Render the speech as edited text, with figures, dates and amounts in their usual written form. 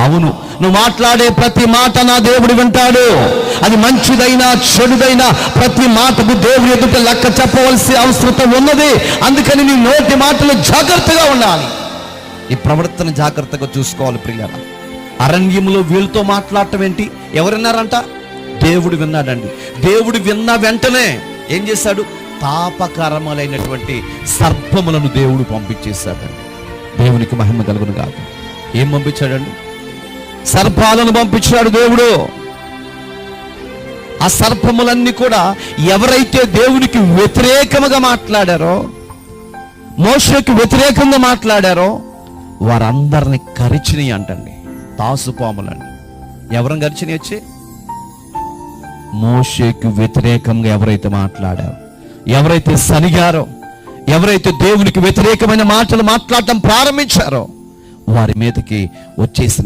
అవును, నువ్వు మాట్లాడే ప్రతి మాట నా దేవుడు వింటాడు. అది మంచిదైనా చెడుదైనా ప్రతి మాటకు దేవుడి ఎదుట లెక్క చెప్పవలసిన అవసరం ఉన్నది. అందుకని నీ నోటి మాటలు జాగ్రత్తగా ఉండాలి. ఈ ప్రవర్తన జాగ్రత్తగా చూసుకోవాలి ప్రియులారా. అరణ్యంలో వీళ్ళతో మాట్లాడటం ఏంటి? ఎవరున్నారంట? దేవుడు విన్నాడండి. దేవుడు విన్న వెంటనే ఏం చేశాడు? తాపకరములైనటువంటి సర్పములను దేవుడు పంపించేశాడండి. దేవునికి మహిమ కలుగును కాదు. ఏం పంపించాడండి? సర్పాలను పంపించాడు దేవుడు. ఆ సర్పములన్నీ కూడా ఎవరైతే దేవునికి వ్యతిరేకముగా మాట్లాడారో, మోషేకి వ్యతిరేకంగా మాట్లాడారో వారందరిని కరిచినాయి అంటండి. తాసుపాములండి. ఎవరిని కరిచినాయి? వచ్చి మోషేకి వ్యతిరేకంగా ఎవరైతే మాట్లాడారో, ఎవరైతే సనిగారో, ఎవరైతే దేవునికి వ్యతిరేకమైన మాటలు మాట్లాడటం ప్రారంభించారో వారి మీదకి వచ్చేసిన